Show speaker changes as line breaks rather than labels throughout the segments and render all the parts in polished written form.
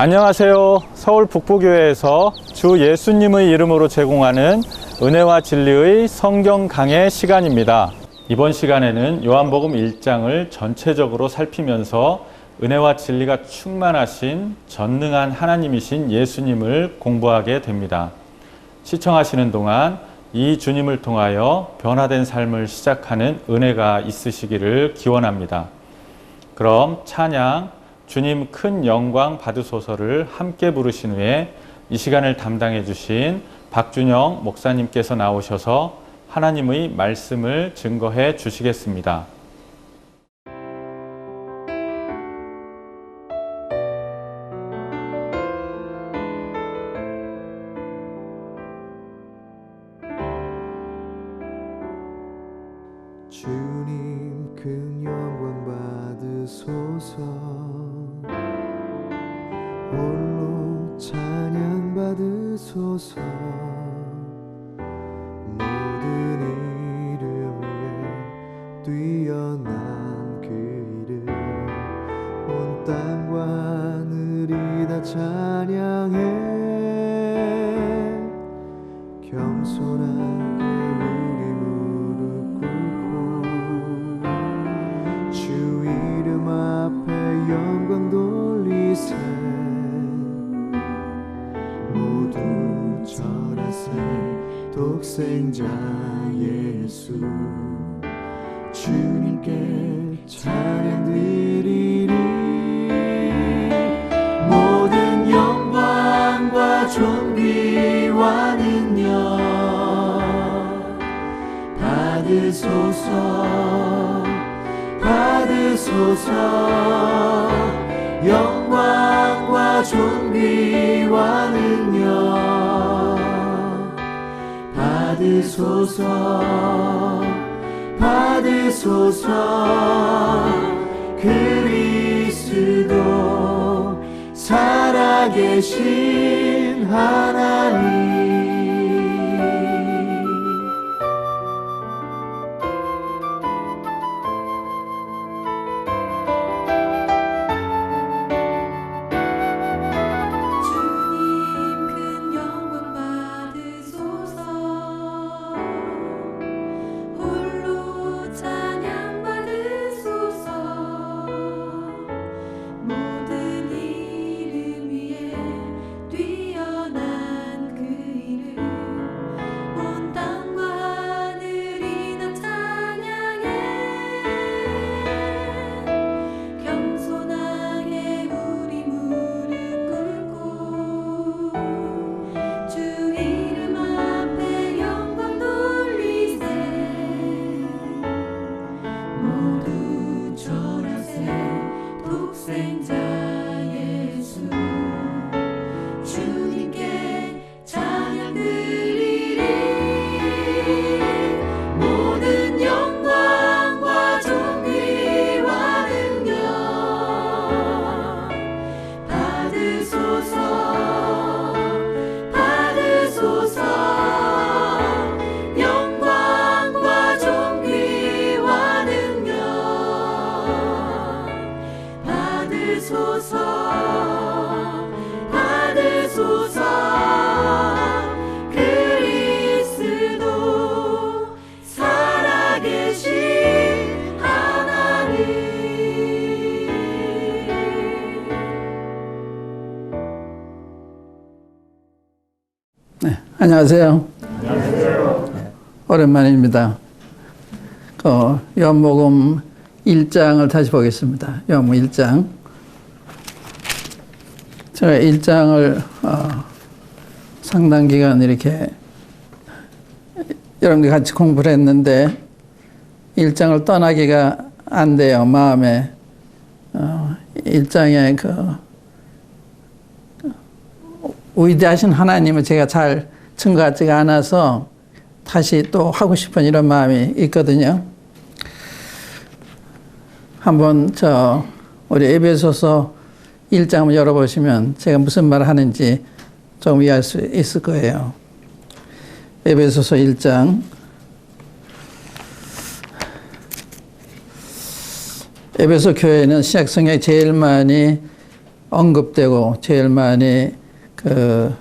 안녕하세요. 서울 북부교회에서 주 예수님의 이름으로 제공하는 은혜와 진리의 성경 강해 시간입니다. 이번 시간에는 요한복음 1장을 전체적으로 살피면서 은혜와 진리가 충만하신 전능한 하나님이신 예수님을 공부하게 됩니다. 시청하시는 동안 이 주님을 통하여 변화된 삶을 시작하는 은혜가 있으시기를 기원합니다. 그럼 찬양 주님 큰 영광 받으소서를 함께 부르신 후에 이 시간을 담당해 주신 박준영 목사님께서 나오셔서 하나님의 말씀을 증거해 주시겠습니다.
주님 큰 영광 받으소서 홀로 찬양 받으소서 모든 이름 위에 뛰어난 그 이름 온 땅과 하늘이 다 찬양해 겸손하게 우리 무릎 꿇고 주 이름 앞에 영광 돌리세 모두 절하세 독생자 예수 주님께 찬양 드리리 모든 영광과 존귀와 능력 받으소서 받으소서 영광과 존귀와 능력 받으소서 받으소서 그리스도 살아계신 하나님
안녕하세요. 안녕하세요. 오랜만입니다. 요한복음 1장을 다시 보겠습니다. 요한복음 1장. 제가 1장을 상당 기간 이렇게 여러분들 같이 공부를 했는데 1장을 떠나기가 안 돼요. 마음에 1장에 그 위대하신 하나님을 제가 잘 증거하지가 않아서 다시 또 하고 싶은 이런 마음이 있거든요. 한번 우리 에베소서 1장 한번 열어보시면 제가 무슨 말을 하는지 좀 이해할 수 있을 거예요. 에베소서 1장. 에베소 교회는 신약 성경에 제일 많이 언급되고 제일 많이 그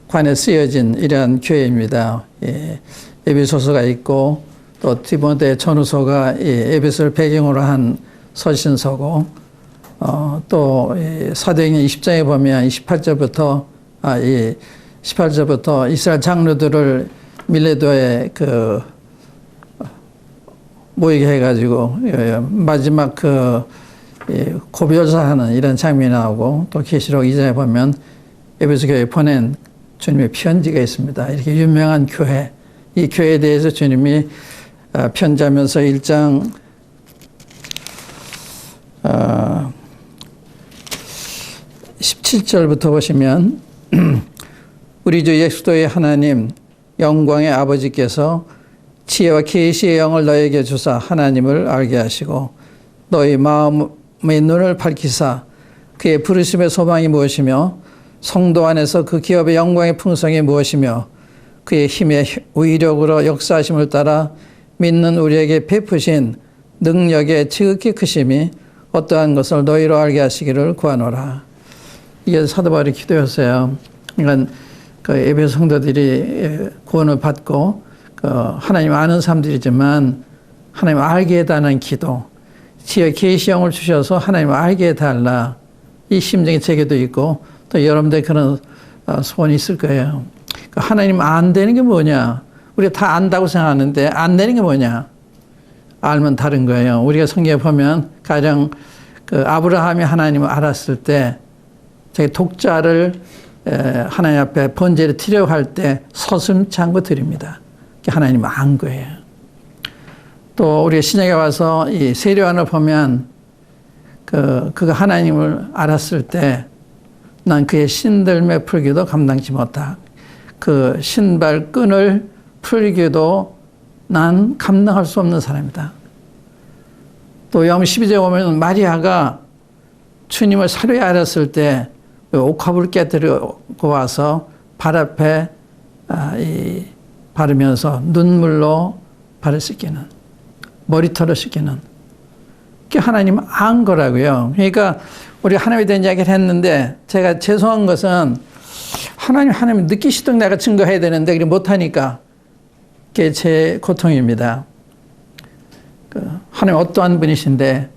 관에 쓰여진 이러한 교회입니다. 예, 에베소서가 있고 또 디모데 전후서가 에베소를 배경으로 한 서신서고 또 사도행전 20장에 보면 18절부터 이스라엘 장로들을 밀레도에 그 모이게 해가지고 마지막 그 고별사하는 이런 장면이 나오고 또 계시록 2장에 보면 에베소 교회에 보낸 주님의 편지가 있습니다. 이렇게 유명한 교회, 이 교회에 대해서 주님이 편지하면서 1장 17절부터 보시면 우리 주 예수도의 하나님 영광의 아버지께서 지혜와 계시의 영을 너에게 주사 하나님을 알게 하시고 너희 마음의 눈을 밝히사 그의 부르심의 소망이 무엇이며 성도 안에서 그 기업의 영광의 풍성이 무엇이며 그의 힘의 위력으로 역사하심을 따라 믿는 우리에게 베푸신 능력의 지극히 크심이 어떠한 것을 너희로 알게 하시기를 구하노라. 이게 사도 바울의 기도였어요. 그러니까 그 에베소 성도들이 구원을 받고 하나님 아는 사람들이지만 하나님 알게 해달라는 기도, 지혜 계시형을 주셔서 하나님 알게 해달라. 이 심정의 제게도 있고 또 여러분들 그런 소원이 있을 거예요. 하나님 안 되는 게 뭐냐? 우리가 다 안다고 생각하는데 안 되는 게 뭐냐? 알면 다른 거예요. 우리가 성경에 보면 가령 그 아브라함이 하나님을 알았을 때 자기 독자를 하나님 앞에 번제를 드리려고 할 때 서슴지 않고 드립니다. 하나님 안 거예요. 또 우리가 신약에 와서 이 세례요한을 보면 그가 하나님을 알았을 때 난 그의 신들매 풀기도 감당치 못하. 그 신발 끈을 풀기도 난 감당할 수 없는 사람이다. 또 요한 12절에 보면 마리아가 주님을 사료에 알았을 때 옥합을 깨뜨리고 와서 발 앞에 바르면서 눈물로 발을 씻기는, 머리털을 씻기는. 그게 하나님 안 거라고요. 그러니까 우리가 하나님에 대한 이야기를 했는데 제가 죄송한 것은 하나님 느끼시도록 내가 증거해야 되는데 그게 못하니까 그게 제 고통입니다. 하나님 어떠한 분이신데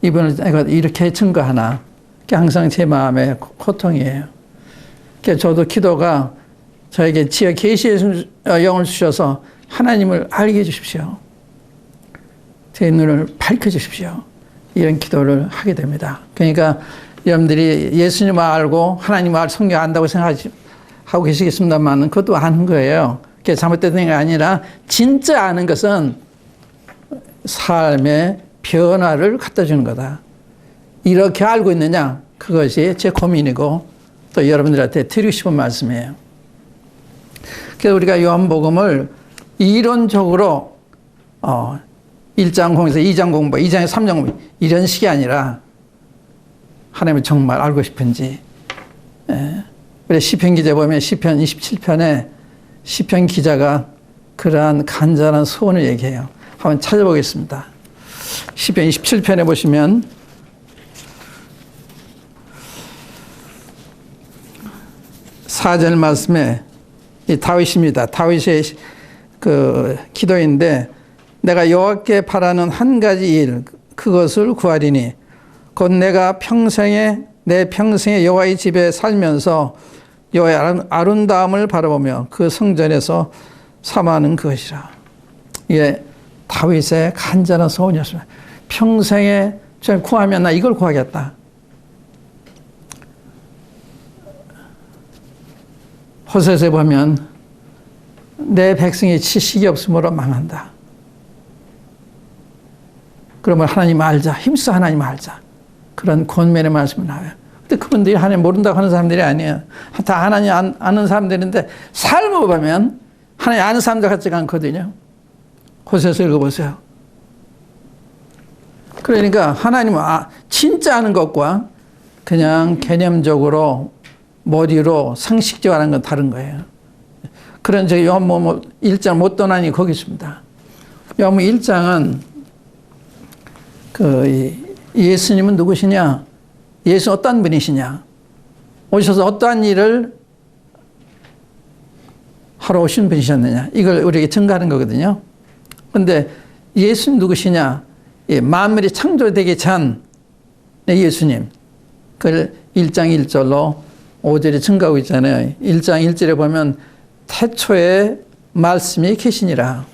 이분을 내가 이렇게 증거하나. 그게 항상 제 마음의 고통이에요. 그러니까 저도 기도가 저에게 지혜 계시의 영을 주셔서 하나님을 알게 해주십시오. 제 눈을 밝혀주십시오. 이런 기도를 하게 됩니다. 그러니까 여러분들이 예수님을 알고 하나님을 성경 안다고 생각하고 계시겠습니다만 그것도 아는 거예요. 그게 잘못된 게 아니라 진짜 아는 것은 삶의 변화를 갖다 주는 거다. 이렇게 알고 있느냐? 그것이 제 고민이고 또 여러분들한테 드리고 싶은 말씀이에요. 그래서 우리가 요한복음을 이론적으로 1장 공부에서 2장 공부, 2장에서 3장 공부 이런 식이 아니라 하나님을 정말 알고 싶은지. 우리 시편 기자 보면 시편 27편에 시편 기자가 그러한 간절한 소원을 얘기해요. 한번 찾아보겠습니다. 시편 27편에 보시면 4절 말씀에 이 다윗입니다. 다윗의 그 기도인데 내가 여호와께 바라는 한 가지 일 그것을 구하리니 곧 내가 내 평생에 여호와의 집에 살면서 여호와의 아름다움을 바라보며 그 성전에서 사모하는 것이라. 이게 다윗의 간절한 소원이었습니다. 평생에 좀 구하면 나 이걸 구하겠다. 호세서에 보면 내 백성이 지식이 없으므로 망한다. 그러면 하나님 알자. 힘써 하나님 알자. 그런 권면의 말씀이 나와요. 근데 그분들이 하나님 모른다고 하는 사람들이 아니에요. 다 하나님 아는 사람들인데 삶을 보면 하나님 아는 사람들 같지가 않거든요. 호세서 읽어보세요. 그러니까 하나님 진짜 아는 것과 그냥 개념적으로 머리로 상식적으로 하는 건 다른 거예요. 그런 저기 요한복음 1장 못 떠나니 거기 있습니다. 요한복음 1장은 예수님은 누구시냐? 예수는 어떠한 분이시냐? 오셔서 어떠한 일을 하러 오신 분이셨느냐? 이걸 우리에게 증거하는 거거든요. 그런데 예수님 누구시냐? 만물이 창조되기 전 예수님. 그걸 1장 1절로 5절에 증거하고 있잖아요. 1장 1절에 보면 태초에 말씀이 계시니라.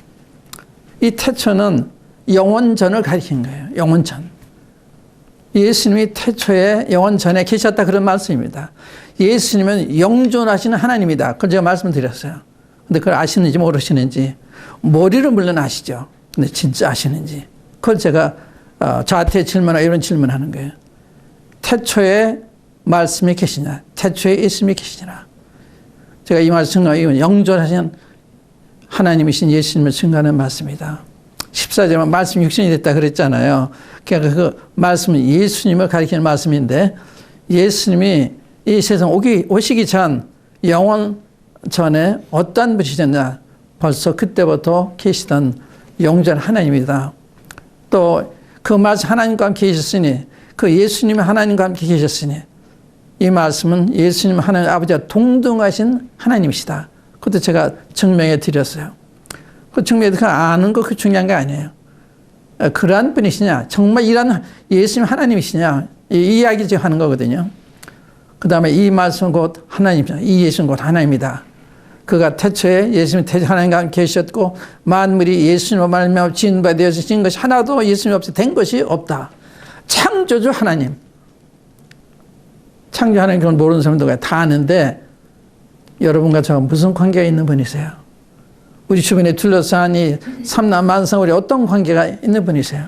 이 태초는 영원전을 가리킨 거예요. 영원전. 예수님이 태초에 영원전에 계셨다 그런 말씀입니다. 예수님은 영존하시는 하나님이다. 그걸 제가 말씀드렸어요. 근데 그걸 아시는지 모르시는지 머리로 물론 아시죠. 근데 진짜 아시는지 그걸 제가 저한테 질문하고 이런 질문하는 거예요. 태초에 말씀이 계시냐? 태초에 예수님이 계시니라. 제가 이 말씀과 이건 영존하신 하나님이신 예수님을 증거하는 말씀이다. 14절에 말씀이 육신이 됐다 그랬잖아요. 그러니까 그 말씀은 예수님을 가리키는 말씀인데 예수님이 이 세상 오시기 전 영원 전에 어떤 분이셨냐? 벌써 그때부터 계시던 영존 하나님이다. 또 그 말씀 하나님과 함께 계셨으니 그 예수님이 하나님과 함께 계셨으니 이 말씀은 예수님 하나님 아버지와 동등하신 하나님이시다. 그것도 제가 증명해 드렸어요. 그 증명해 드리고 아는 거 그 중요한 게 아니에요. 그러한 분이시냐? 정말 이런 예수님 하나님이시냐? 이 이야기 지금 하는 거거든요. 그 다음에 이 말씀은 곧 하나님이다. 이 예수는 곧 하나님이다. 그가 태초에 예수님 태초 하나님과 함께 계셨고 만물이 예수님으로 말미암아 지은 바 되어진 것이 하나도 예수님 없이 된 것이 없다. 창조주 하나님. 창조 하나님 그건 모르는 사람도 다 아는데 여러분과 저와 무슨 관계가 있는 분이세요? 우리 주변에 둘러싼 이 삼남만상으로 어떤 관계가 있는 분이세요?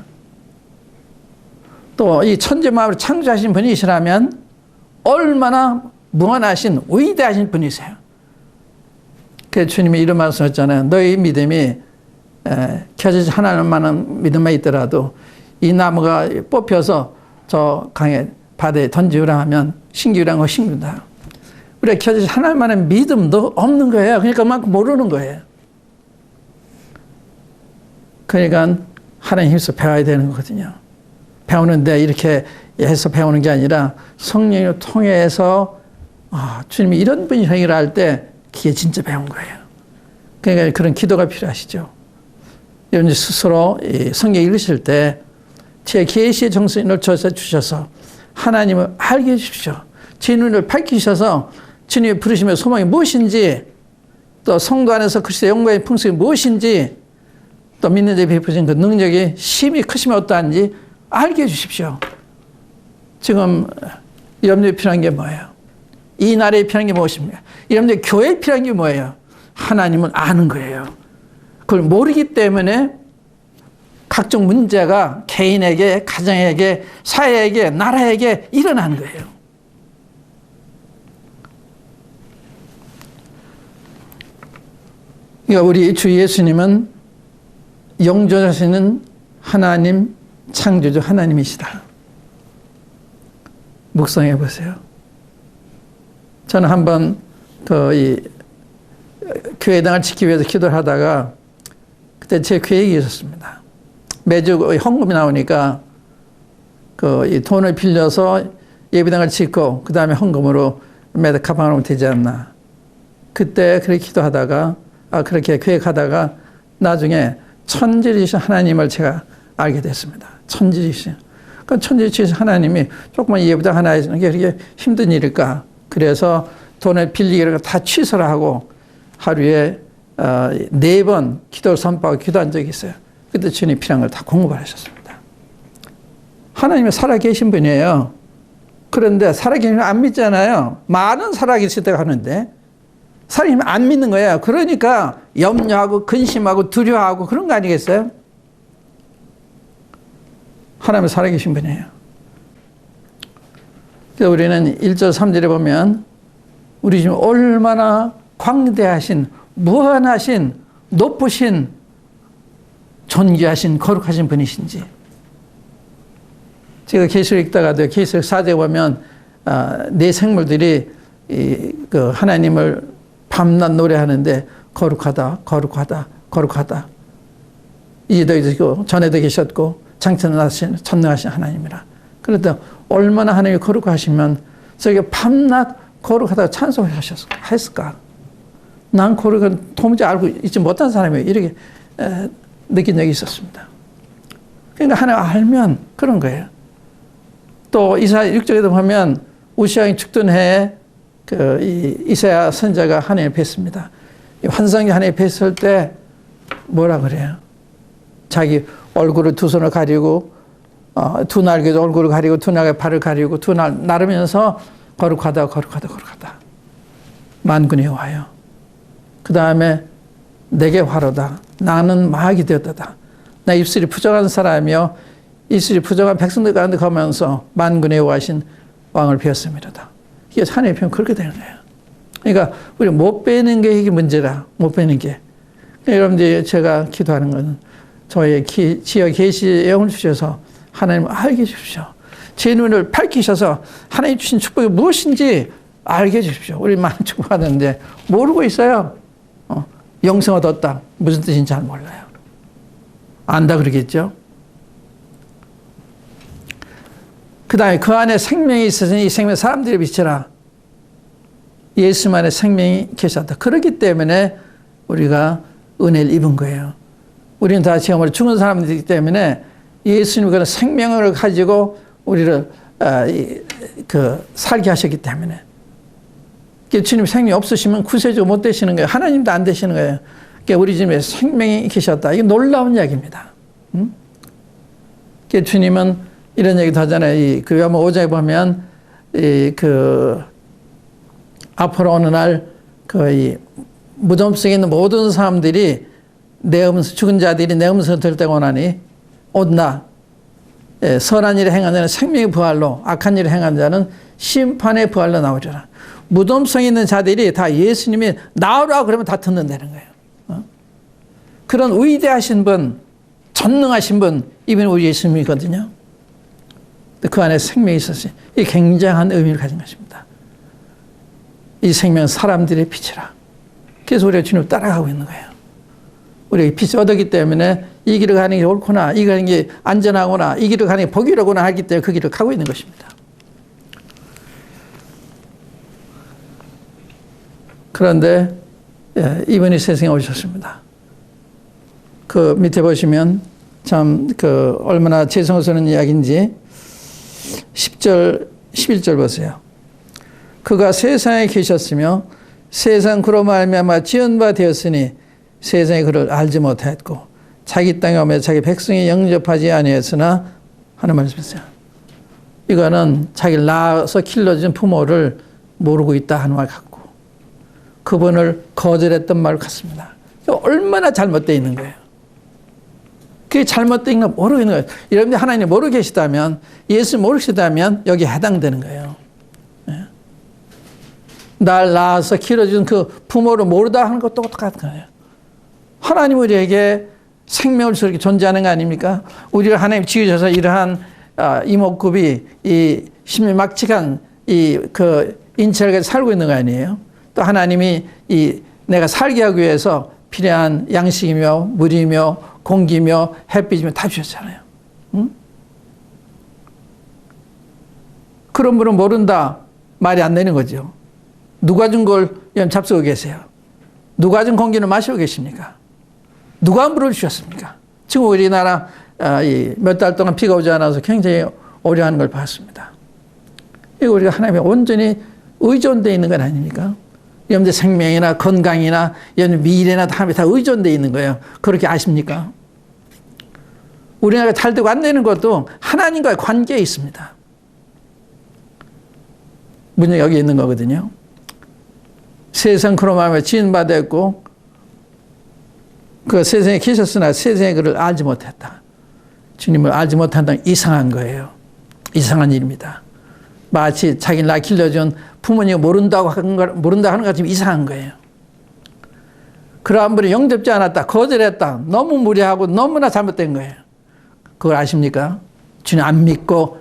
또 이 천지만물을 창조하신 분이시라면 얼마나 무한하신 위대하신 분이세요? 그래서 주님이 이런 말씀하셨잖아요. 너희 믿음이 켜지지 하나님만한 믿음만 있더라도 이 나무가 뽑혀서 저 강에 바다에 던지우라 하면 신기우라는 거 신기다. 우리가 켜지지 하나님만한 믿음도 없는 거예요. 그러니까 그만큼 모르는 거예요. 그러니까 하나님 힘써 배워야 되는 거거든요. 배우는데 이렇게 해서 배우는 게 아니라 성령을 통해서 주님이 이런 분이 행위를 할 때 그게 진짜 배운 거예요. 그러니까 그런 기도가 필요하시죠. 여러분 스스로 성경 읽으실 때 제 계시의 정신을 주셔서 하나님을 알게 해주십시오. 제 눈을 밝히셔서 주님의 부르심의 소망이 무엇인지 또 성도 안에서 그리스도의 영광의 풍성이 무엇인지 또 믿는 자 베푸신 그 능력이 심히 크심이 어떠한지 알게 해주십시오. 지금 여러분들이 필요한 게 뭐예요? 이 나라에 필요한 게 무엇입니까? 여러분들 교회에 필요한 게 뭐예요? 하나님을 아는 거예요. 그걸 모르기 때문에 각종 문제가 개인에게, 가정에게, 사회에게, 나라에게 일어나는 거예요. 그러니까 우리 주 예수님은 영존하시는 하나님, 창조주 하나님이시다. 묵상해 보세요. 저는 한번 교회당을 지키기 위해서 기도를 하다가 그때 제 계획이 있었습니다. 매주 헌금이 나오니까 이 돈을 빌려서 예배당을 짓고 그 다음에 헌금으로 매달 가방을 하면 되지 않나. 그때 그렇게 기도하다가 그렇게 계획하다가 나중에 천지이신 하나님을 제가 알게 됐습니다. 천지이신. 그 천지이신 하나님이 조그만 예배당 하나 하시는 게 그렇게 힘든 일일까. 그래서 돈을 빌리기를 다 취소를 하고 하루에 4번 기도를 선포하고 기도한 적이 있어요. 그때 주님이 필요한 걸 다 공급을 하셨습니다. 하나님이 살아계신 분이에요. 그런데 살아계시면 안 믿잖아요. 말은 살아계시다고 하는데 살아계시면 안 믿는 거예요. 그러니까 염려하고 근심하고 두려워하고 그런 거 아니겠어요? 하나님이 살아계신 분이에요. 그래서 우리는 1절 3절에 보면 우리 지금 얼마나 광대하신 무한하신 높으신 존귀하신 거룩하신 분이신지. 제가 계시록 읽다가도 계시록 4절에 보면 네 생물들이 그 하나님을 밤낮 노래하는데 거룩하다 거룩하다 거룩하다. 이제도 계시고 전에도 계셨고 장천하신 전능하신 하나님이라. 그런데 얼마나 하나님이 거룩하시면 저게 밤낮 거룩하다고 찬송을 했을까? 난 거룩은 도무지 알고 있지 못한 사람이에요. 이렇게 느낀 적이 있었습니다. 그러니까 하나님 알면 그런 거예요. 또 이사야 6장에도 보면 우시아의 죽던 해에 이사야 선지자가 하나님을 뵀습니다. 환상이 하나님을 뵀을 때 뭐라 그래요? 자기 얼굴을 두 손을 가리고 두 날개도 얼굴을 가리고 두 날개 발을 가리고 두 날 나르면서 거룩하다 만군의 여호와여. 그 다음에 내게 화로다. 나는 마귀 되었다. 나 입술이 부정한 사람이요 입술이 부정한 백성들 가운데 거면서 만군의 여호와신 왕을 배웠습니다. 이게 하나님의 표현 그렇게 되는 거예요. 그러니까 우리 못 배는 게 이게 문제라. 못 배는 게. 여러분들 제가 기도하는 것은 저의 지어 계시의 영을 주셔서 하나님을 알게 해주십시오. 제 눈을 밝히셔서 하나님 주신 축복이 무엇인지 알게 해주십시오. 우리 많은 축복하는데 모르고 있어요. 영생 얻었다. 무슨 뜻인지 잘 몰라요. 안다 그러겠죠. 그 다음에 그 안에 생명이 있으니 이 생명 사람들의 빛이라. 예수님 안에 생명이 계셨다. 그렇기 때문에 우리가 은혜를 입은 거예요. 우리는 다 지금으로 죽은 사람들이기 때문에 예수님이 그런 생명을 가지고 우리를 살게 하셨기 때문에. 주님 생명이 없으시면 구세주가 못 되시는 거예요. 하나님도 안 되시는 거예요. 그러니까 우리 집에 생명이 계셨다. 이게 놀라운 이야기입니다. 주님은 이런 얘기도 하잖아요. 그 요한복음 5장에 보면 앞으로 어느 날 무덤 속에 있는 모든 사람들이 내 음성, 죽은 자들이 내 음성을 들을 때가 오나니 온나 선한 일을 행한 자는 생명의 부활로 악한 일을 행한 자는 심판의 부활로 나오리라. 무덤 속에 있는 자들이 다 예수님이 나오라 그러면 다 듣는다는 거예요. 그런 위대하신 분, 전능하신 분, 이분이 우리 예수님이거든요. 그 안에 생명이 있었어요. 이 굉장한 의미를 가진 것입니다. 이 생명은 사람들의 빛이라. 그래서 우리가 주님을 따라가고 있는 거예요. 우리가 빛을 얻었기 때문에 이 길을 가는 게 옳구나, 이 길을 가는 게 안전하구나, 이 길을 가는 게 복이로구나 하기 때문에 그 길을 가고 있는 것입니다. 그런데 이분이 세상에 오셨습니다. 그 밑에 보시면 참 얼마나 죄송스러운 이야기인지 10절, 11절 보세요. 그가 세상에 계셨으며 세상 그로 말미암아 지은 바 되었으니 세상이 그를 알지 못하였고 자기 땅에 오며 자기 백성이 영접하지 아니했으나 하는 말씀이세요. 이거는 자기를 낳아서 길러준 부모를 모르고 있다 하는 말 같고 그분을 거절했던 말 같습니다. 얼마나 잘못되어 있는 거예요. 그게 잘못되어 있는 거 모르고 있는 거예요. 여러분들 하나님 모르고 계시다면 예수 모르시다면 여기에 해당되는 거예요. 날 낳아서 길어준 그 부모를 모르다 하는 것도 똑같은 거예요. 하나님 우리에게 생명을 저렇게 존재하는 거 아닙니까? 우리를 하나님 지으셔서 이러한 이목구비, 이 심리막측한 인체를 살고 있는 거 아니에요? 또 하나님이 내가 살게 하기 위해서 필요한 양식이며 물이며 공기며 햇빛이며 다 주셨잖아요. 응? 그런 분은 모른다 말이 안 되는 거죠. 누가 준 걸 잡수고 계세요? 누가 준 공기를 마시고 계십니까? 누가 물을 주셨습니까? 지금 우리나라 몇 달 동안 비가 오지 않아서 굉장히 어려워하는 걸 봤습니다. 이거 우리가 하나님에 온전히 의존되어 있는 건 아닙니까? 여러분들 생명이나 건강이나 미래나 다 의존되어 있는 거예요. 그렇게 아십니까? 우리나라가 잘 되고 안 되는 것도 하나님과의 관계에 있습니다. 문제가 여기 있는 거거든요. 세상 그로 말미암아 지은 바 되었고 그 세상에 계셨으나 세상에 그를 알지 못했다. 주님을 알지 못한다는 이상한 거예요. 이상한 일입니다. 마치 자기를 나 길러준 부모님이 모른다 하는 것 같지만 이상한 거예요. 그러한 분이 영접지 않았다. 거절했다. 너무 무례하고 너무나 잘못된 거예요. 그걸 아십니까? 주님 안 믿고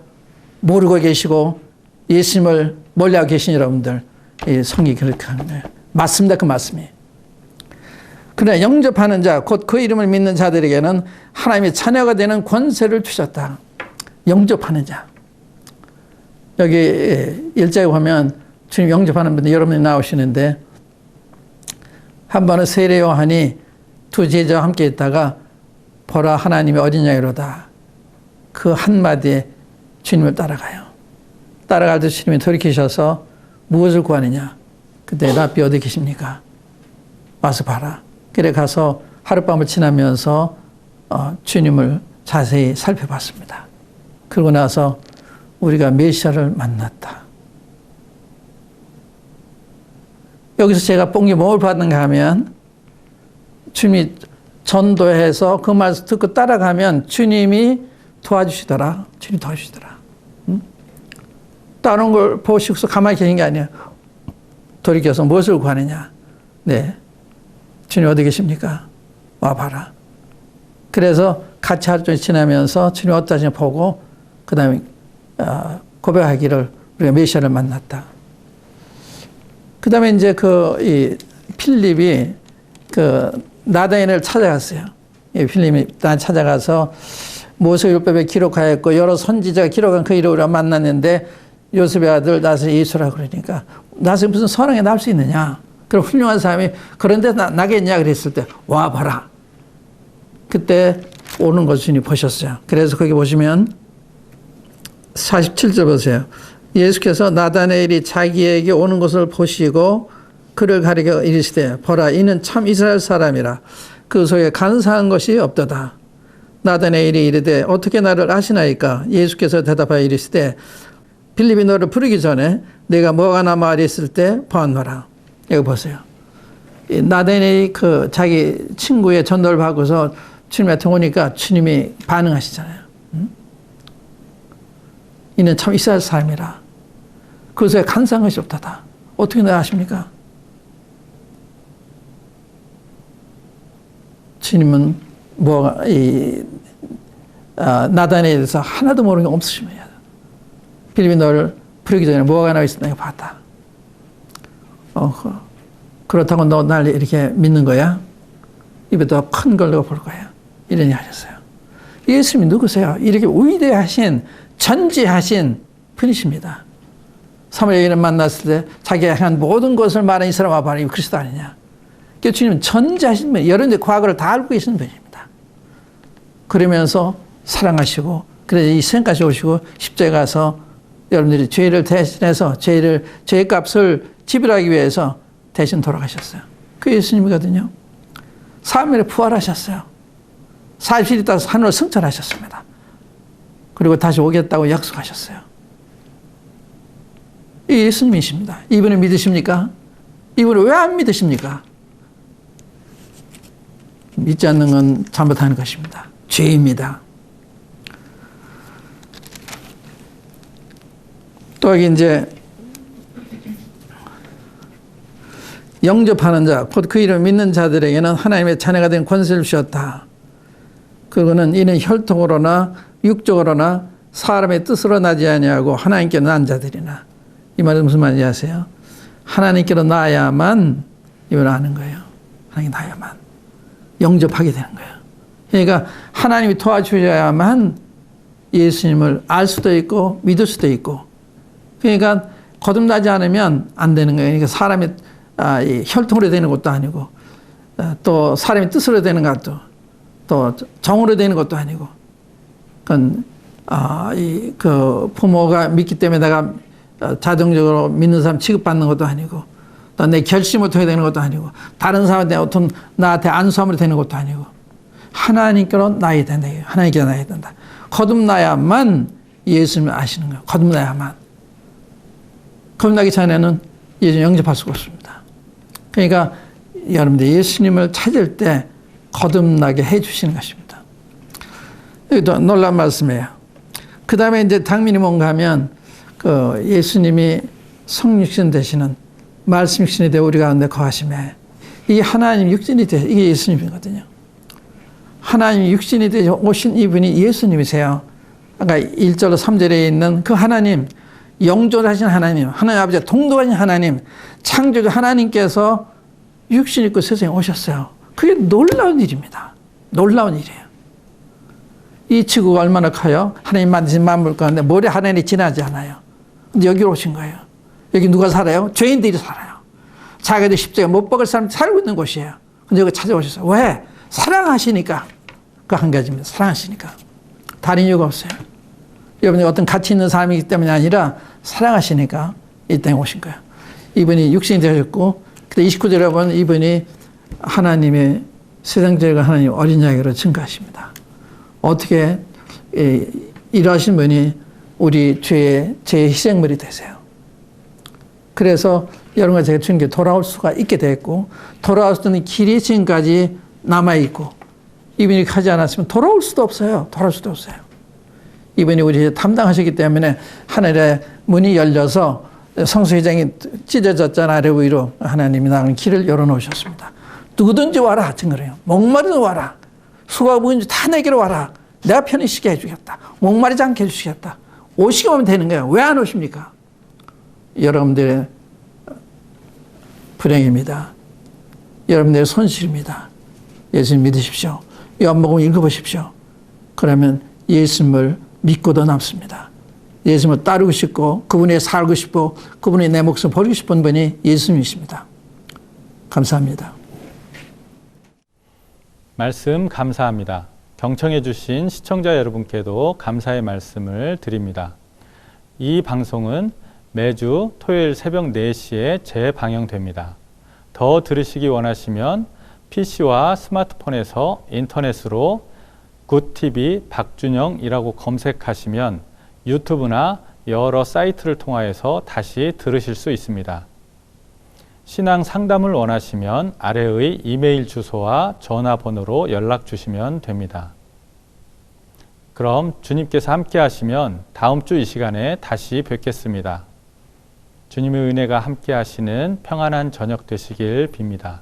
모르고 계시고 예수님을 멀리하고 계신 여러분들 성이 그렇게 하는 거예요. 맞습니다. 그 말씀이. 그러나 영접하는 자, 곧 그 이름을 믿는 자들에게는 하나님의 자녀가 되는 권세를 주셨다. 영접하는 자. 여기 일자에 보면 주님 영접하는 분들 여러분이 나오시는데 한 번은 세례 요한이 두 제자와 함께 있다가 보라 하나님의 어린 양이로다. 그 한마디에 주님을 따라가요. 따라갈 때 주님이 돌이키셔서 무엇을 구하느냐. 그때 랍비 어디 계십니까? 와서 봐라. 그래 가서 하룻밤을 지나면서 주님을 자세히 살펴봤습니다. 그러고 나서 우리가 메시아를 만났다. 여기서 제가 본 게 뭘 받는가 하면 주님이 전도해서 그 말씀 듣고 따라가면 주님이 도와주시더라. 주님이 도와주시더라. 다른 걸 보시고서 가만히 계신 게 아니에요. 돌이켜서 무엇을 구하느냐. 네. 주님 어디 계십니까? 와봐라. 그래서 같이 하루 종일 지나면서 주님 어떠신지 보고 그 다음에 고백하기를 우리가 메시아를 만났다. 그 다음에 이제 이 필립이 나다인을 찾아갔어요. 필립이 찾아가서 모세율법에 기록하였고 여러 선지자가 기록한 그 이름을 우리가 만났는데 요셉의 아들 나사렛 예수라 그러니까 나사렛 무슨 선왕에 나올 수 있느냐. 그럼 훌륭한 사람이 그런데 나겠냐 그랬을 때 와봐라. 그때 오는 것을 주님이 보셨어요. 그래서 거기 보시면 47절 보세요. 예수께서 나다나엘이 자기에게 오는 것을 보시고 그를 가리켜 이르시되 보라 이는 참 이스라엘 사람이라 그 속에 간사한 것이 없도다. 나다나엘이 이르되 어떻게 나를 아시나이까? 예수께서 대답하여 이르시되 빌립이 너를 부르기 전에 내가 뭐가 남아 이랬을 때 보았노라. 여기 보세요. 나다나엘이 자기 친구의 전도를 받고서 주님한테 오니까 주님이 반응하시잖아요. 이는 참 이스라엘 사람이라. 그 속에 간사한 것이 없다다. 어떻게 내가 아십니까? 주님은 나다나엘에 대해서 하나도 모르는 게 없으십니다. 빌립이 너를 부르기 전에 뭐가 나와 있었나 이거 봤다. 그렇다고 너 날 이렇게 믿는 거야? 입에 더 큰 걸 넣어 볼 거야. 이런 얘기 하셨어요. 예수님이 누구세요? 이렇게 위대하신 전지하신 분이십니다. 사마리아 여인을 만났을 때 자기가 한 모든 것을 말한 이 사람 와봐라. 이 그리스도 아니냐. 그러니까 주님은 전지하신 분, 여러분들 과거를 다 알고 계시는 분입니다. 그러면서 사랑하시고 그래서 이 세상까지 오시고 십자가에 가서 여러분들이 죄를 대신해서 죄값을 지불하기 위해서 대신 돌아가셨어요. 그 예수님이거든요. 3일에 부활하셨어요. 40일 있다가 하늘로 승천하셨습니다. 그리고 다시 오겠다고 약속하셨어요. 이 예수님이십니다. 이분을 믿으십니까? 이분을 왜 안 믿으십니까? 믿지 않는 건 잘못하는 것입니다. 죄입니다. 또 여기 이제 영접하는 자, 곧 그 이름을 믿는 자들에게는 하나님의 자녀가 된 권세를 주셨다. 그거는 이는 혈통으로나 육적으로나 사람의 뜻으로 나지 아니하고 하나님께 난 자들이나. 이 말은 무슨 말인지 아세요? 하나님께로 나야만 이걸 아는 거예요. 하나님 나야만 영접하게 되는 거예요. 그러니까 하나님이 도와주셔야만 예수님을 알 수도 있고 믿을 수도 있고. 그러니까 거듭나지 않으면 안 되는 거예요. 그러니까 사람이 혈통으로 되는 것도 아니고 또 사람의 뜻으로 되는 것도 또 정으로 되는 것도 아니고 그건 그 부모가 믿기 때문에 내가 자동적으로 믿는 사람 취급받는 것도 아니고 또 내 결심을 통해 되는 것도 아니고 다른 사람한테 어떤 나한테 안수함으로 되는 것도 아니고 하나님께로 나야 된다. 하나님께로 나야 된다. 거듭나야만 예수님을 아시는 거예요. 거듭나야만. 거듭나기 전에는 예수님 영접할 수가 없습니다. 그러니까 여러분들 예수님을 찾을 때 거듭나게 해 주시는 것입니다. 여기도 놀라운 말씀이에요. 그 다음에 이제 당면이 뭔가 하면 예수님이 성육신 되시는 말씀 육신이 되어 우리 가운데 거하심에 이 하나님 육신이 되어 이게 예수님이거든요. 하나님 육신이 되어 오신 이분이 예수님이세요. 아까 1절 3절에 있는 그 하나님 영존하신 하나님 하나님 아버지가 동독하신 하나님 창조주 하나님께서 육신 입고 세상에 오셨어요. 그게 놀라운 일입니다. 놀라운 일이에요. 이 지구가 얼마나 커요? 하나님 만드신 만물 가운데 모래 하나님이 지나지 않아요. 근데 여기로 오신 거예요. 여기 누가 살아요? 죄인들이 살아요. 자기들 십자가에 못 박을 사람 살고 있는 곳이에요. 근데 여기 찾아오셨어요. 왜? 사랑하시니까. 그 한 가지입니다. 사랑하시니까. 다른 이유가 없어요. 여러분이 어떤 가치 있는 사람이기 때문이 아니라 사랑하시니까 이 땅에 오신 거예요. 이분이 육신이 되셨고, 그때 29절에 보면 이분이 하나님의 세상적인 하나님 어린 양으로 증거하십니다. 어떻게 일하신 분이 우리 죄의 희생물이 되세요. 그래서 여러분과 제가 주님께 돌아올 수가 있게 됐고, 돌아올 수 있는 길이 지금까지 남아있고, 이분이 가지 않았으면 돌아올 수도 없어요. 돌아올 수도 없어요. 이분이 우리 담당하셨기 때문에 하늘의 문이 열려서 성소회장이 찢어졌잖아. 아래 위로 하나님이 나가는 길을 열어놓으셨습니다. 누구든지 와라. 증거해요. 목마르든 와라. 수고하고 무거운지 다 내게로 와라. 내가 편히 쉬게 해주겠다. 목마르지 않게 해주시겠다. 오시게 오면 되는 거예요. 왜 안 오십니까? 여러분들의 불행입니다. 여러분들의 손실입니다. 예수님 믿으십시오. 요한복음 읽어보십시오. 그러면 예수님을 믿고도 남습니다. 예수님을 따르고 싶고 그분에 살고 싶고 그분이 내 목숨 버리고 싶은 분이 예수님이십니다. 감사합니다.
말씀 감사합니다. 경청해 주신 시청자 여러분께도 감사의 말씀을 드립니다. 이 방송은 매주 토요일 새벽 4시에 재방영됩니다. 더 들으시기 원하시면 PC와 스마트폰에서 인터넷으로 굿TV 박준영이라고 검색하시면 유튜브나 여러 사이트를 통하여서 다시 들으실 수 있습니다. 신앙 상담을 원하시면 아래의 이메일 주소와 전화번호로 연락 주시면 됩니다. 그럼 주님께서 함께 하시면 다음 주 이 시간에 다시 뵙겠습니다. 주님의 은혜가 함께 하시는 평안한 저녁 되시길 빕니다.